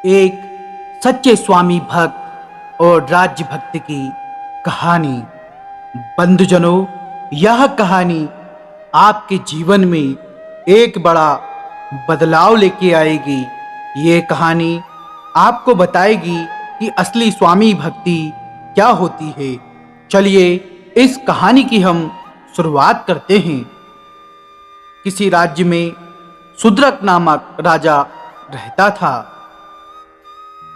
एक सच्चे स्वामी भक्त और राज्य भक्त की कहानी। बंधुजनों, यह कहानी आपके जीवन में एक बड़ा बदलाव लेके आएगी। ये कहानी आपको बताएगी कि असली स्वामी भक्ति क्या होती है। चलिए इस कहानी की हम शुरुआत करते हैं। किसी राज्य में शूद्रक नामक राजा रहता था।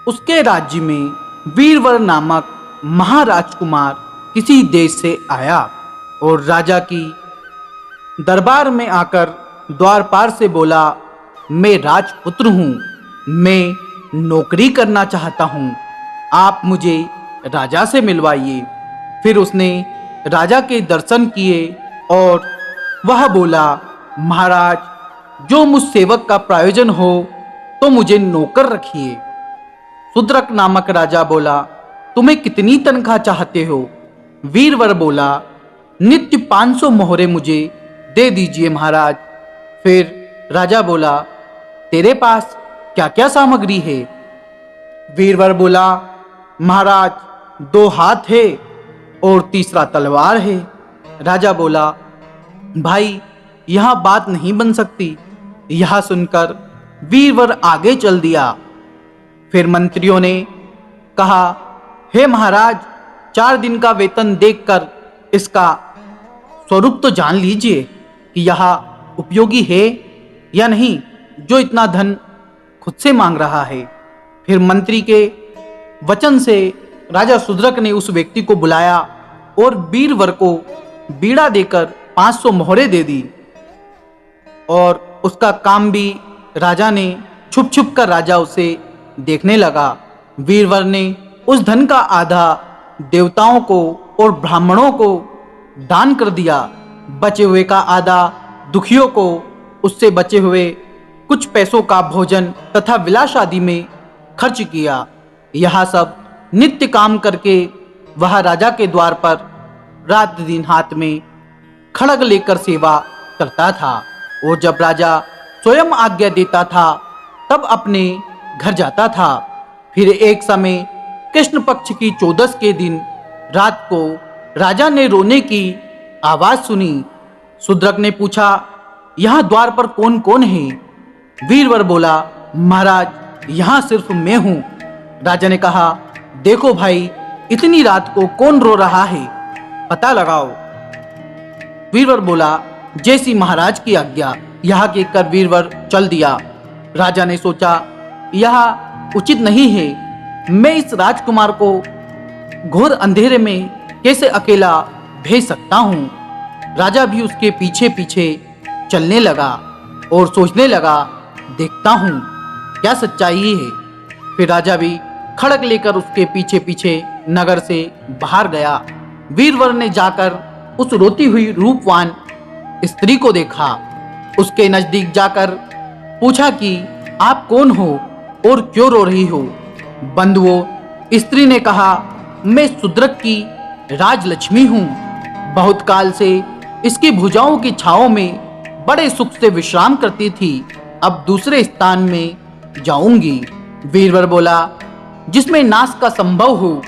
उसके राज्य में वीरवर नामक महाराजकुमार किसी देश से आया और राजा की दरबार में आकर द्वारपाल से बोला, मैं राजपुत्र हूँ, मैं नौकरी करना चाहता हूँ, आप मुझे राजा से मिलवाइए। फिर उसने राजा के दर्शन किए और वह बोला, महाराज, जो मुझ सेवक का प्रयोजन हो तो मुझे नौकर रखिए। शूद्रक नामक राजा बोला, तुम्हें कितनी तनख्वाह चाहते हो? वीरवर बोला, नित्य 500 मोहरे मुझे दे दीजिए महाराज। फिर राजा बोला, तेरे पास क्या क्या सामग्री है? वीरवर बोला, महाराज, 2 हाथ है और तीसरा तलवार है। राजा बोला, भाई, यहाँ बात नहीं बन सकती। यह सुनकर वीरवर आगे चल दिया। फिर मंत्रियों ने कहा, हे महाराज, 4 दिन का वेतन देखकर इसका स्वरूप तो जान लीजिए कि यह उपयोगी है या नहीं, जो इतना धन खुद से मांग रहा है। फिर मंत्री के वचन से राजा शूद्रक ने उस व्यक्ति को बुलाया और वीरवर को बीड़ा देकर 500 मोहरे दे दी। और उसका काम भी राजा ने छुप छुप कर राजा उसे देखने लगा। वीरवर ने उस धन का आधा देवताओं को और ब्राह्मणों को दान कर दिया। बचे हुए का आधा दुखियों को, उससे बचे हुए कुछ पैसों का भोजन तथा विलास आदि में खर्च किया। यह सब नित्य काम करके वह राजा के द्वार पर रात दिन हाथ में खड़ग लेकर सेवा करता था। और जब राजा स्वयं आज्ञा देता था तब अपने घर जाता था। फिर एक समय कृष्ण पक्ष की 14 के दिन रात को राजा ने रोने की आवाज सुनी। शूद्रक ने पूछा, यहाँ द्वार पर कौन कौन है? वीरवर बोला, महाराज, यहाँ सिर्फ मैं हूँ। राजा ने कहा, देखो भाई, इतनी रात को कौन रो रहा है, पता लगाओ। वीरवर बोला, जैसी महाराज की आज्ञा। यह कहकर वीरवर चल दिया। राजा ने सोचा, यह उचित नहीं है। मैं इस राजकुमार को घोर अंधेरे में कैसे अकेला भेज सकता हूँ। राजा भी उसके पीछे पीछे चलने लगा और सोचने लगा, देखता हूँ क्या सच्चाई है। फिर राजा भी खड़ग लेकर उसके पीछे पीछे नगर से बाहर गया। वीरवर ने जाकर उस रोती हुई रूपवान स्त्री को देखा। उसके नजदीक जाकर पूछा कि आप कौन हो और क्यों रो रही हो? बंधुओं, स्त्री ने कहा, मैं शूद्रक की राजलक्ष्मी हूँ। बहुत काल से इसकी भुजाओं की छाओं में बड़े सुख से विश्राम करती थी। अब दूसरे स्थान में जाऊंगी। वीरवर बोला, जिसमें नाश का संभव हो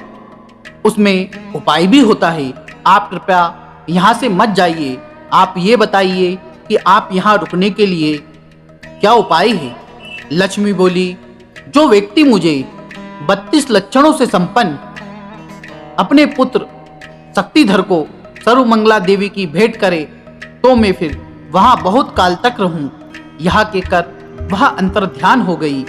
उसमें उपाय भी होता है। आप कृपया यहाँ से मत जाइए। आप ये बताइए कि आप यहाँ रुकने के लिए क्या उपाय है? लक्ष्मी बोली, जो व्यक्ति मुझे 32 लक्षणों से संपन्न अपने पुत्र शक्तिधर को सर्वमंगला देवी की भेंट करे तो मैं फिर वहां बहुत काल तक रहूं। यह कहकर वह अंतर्ध्यान हो गई।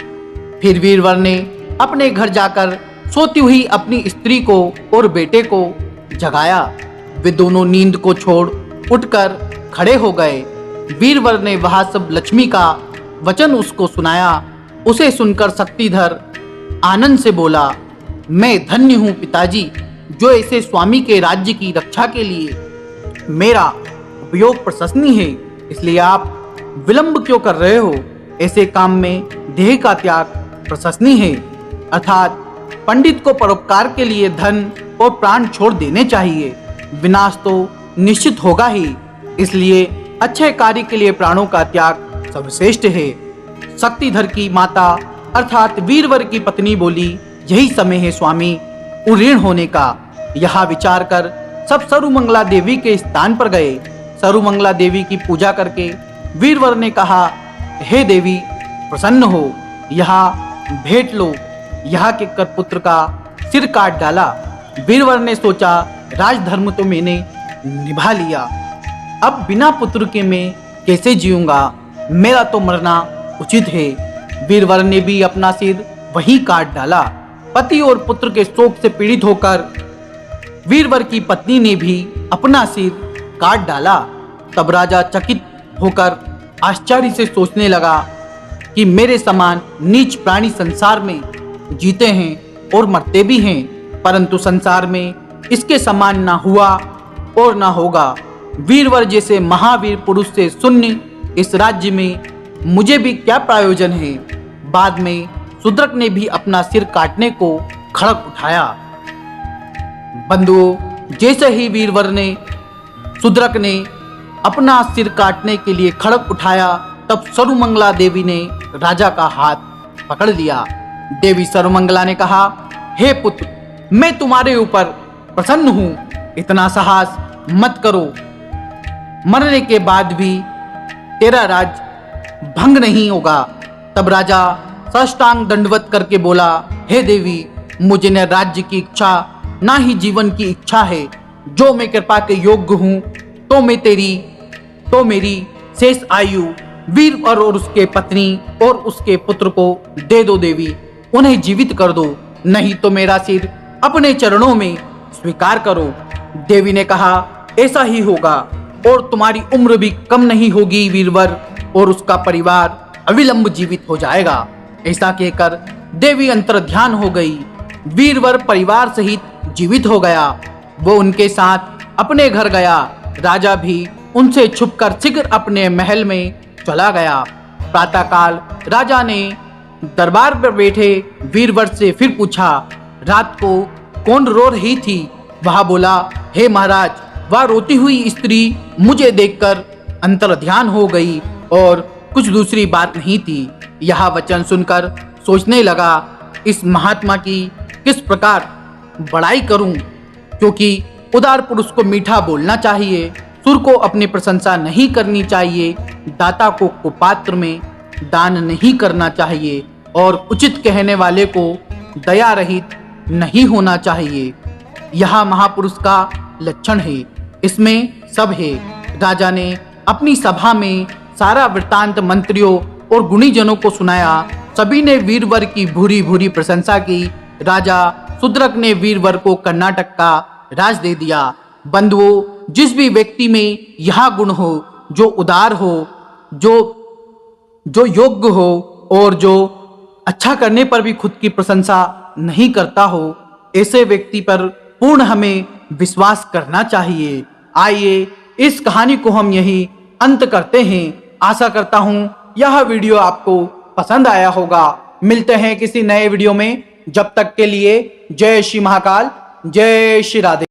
फिर वीरवर ने अपने घर जाकर सोती हुई अपनी स्त्री को और बेटे को जगाया। वे दोनों नींद को छोड़ उठकर खड़े हो गए। वीरवर ने वह सब लक्ष्मी का वचन उसको सुनाया। उसे सुनकर शक्तिधर आनंद से बोला, मैं धन्य हूँ पिताजी, जो ऐसे स्वामी के राज्य की रक्षा के लिए मेरा उपयोग प्रशंसनीय है। इसलिए आप विलंब क्यों कर रहे हो? ऐसे काम में देह का त्याग प्रशंसनीय है। अर्थात पंडित को परोपकार के लिए धन और प्राण छोड़ देने चाहिए। विनाश तो निश्चित होगा ही, इसलिए अच्छे कार्य के लिए प्राणों का त्याग सर्वश्रेष्ठ है। शक्तिधर की माता अर्थात वीरवर की पत्नी बोली, यही समय है स्वामी उऋण होने का। यह विचार कर सब सरुमंगला देवी के स्थान पर गए। सरुमंगला देवी की पूजा करके वीरवर ने कहा, हे देवी प्रसन्न हो, यहाँ भेंट लो। यहाँ के कर पुत्र का सिर काट डाला। वीरवर ने सोचा, राजधर्म तो मैंने निभा लिया, अब बिना पुत्र के मैं कैसे जीऊंगा, मेरा तो मरना उचित है। वीरवर ने भी अपना सिर वहीं काट डाला। पति और पुत्र के शोक से पीड़ित होकर वीरवर की पत्नी ने भी अपना सिर काट डाला। तब राजा चकित होकर आश्चर्य से सोचने लगा कि मेरे समान नीच प्राणी संसार में जीते हैं और मरते भी हैं, परंतु संसार में इसके समान ना हुआ और ना होगा। वीरवर जैसे महावीर पुरुष से शून्य इस राज्य में मुझे भी क्या प्रयोजन है। बाद में शूद्रक ने भी अपना सिर काटने को खड़ग उठाया। बंधुओं, जैसे ही वीरवर ने शूद्रक ने अपना सिर काटने के लिए खड़ग उठाया, तब सरुमंगला देवी ने राजा का हाथ पकड़ लिया। देवी सरुमंगला ने कहा, हे पुत्र, मैं तुम्हारे ऊपर प्रसन्न हूं, इतना साहस मत करो। मरने के बाद भी तेरा राज भंग नहीं होगा। तब राजा साष्टांग दंडवत करके बोला, हे देवी, मुझे न राज्य की इच्छा ना ही जीवन की इच्छा है। जो मैं कृपा के योग्य हूँ तो मेरी शेष आयु वीरवर और उसके पत्नी और उसके पुत्र को दे दो देवी, उन्हें जीवित कर दो, नहीं तो मेरा सिर अपने चरणों में स्वीकार करो। देवी ने कहा, ऐसा ही होगा और तुम्हारी उम्र भी कम नहीं होगी। वीरवर और उसका परिवार अविलंब जीवित हो जाएगा। ऐसा कहकर देवी अंतर्ध्यान हो गई। वीरवर परिवार सहित जीवित हो गया। वो उनके साथ अपने घर गया। राजा भी उनसे छुपकर शीघ्र अपने महल में चला गया। प्रातःकाल राजा ने दरबार पर बैठे वीरवर से फिर पूछा, रात को कौन रो रही थी? वह बोला, हे महाराज, वह रोती हुई स्त्री मुझे देखकर अंतर्ध्यान हो गई और कुछ दूसरी बात नहीं थी। यह वचन सुनकर सोचने लगा, इस महात्मा की किस प्रकार बड़ाई करूं, क्योंकि उदार पुरुष को मीठा बोलना चाहिए, सुर को अपनी प्रशंसा नहीं करनी चाहिए, दाता को कुपात्र में दान नहीं करना चाहिए और उचित कहने वाले को दया रहित नहीं होना चाहिए। यह महापुरुष का लक्षण है, इसमें सब है। राजा ने अपनी सभा में सारा वृत्तांत मंत्रियों और गुणीजनों को सुनाया। सभी ने वीरवर की भूरी भूरी प्रशंसा की। राजा शूद्रक ने वीरवर को कर्नाटक का राज दे दिया। बंधुओं, जिस भी व्यक्ति में यह गुण हो, जो उदार हो, जो योग्य हो और जो अच्छा करने पर भी खुद की प्रशंसा नहीं करता हो, ऐसे व्यक्ति पर पूर्ण हमें विश्वास करना चाहिए। आइए इस कहानी को हम यही अंत करते हैं। आशा करता हूं यह वीडियो आपको पसंद आया होगा। मिलते हैं किसी नए वीडियो में। जब तक के लिए जय श्री महाकाल, जय श्री राधे।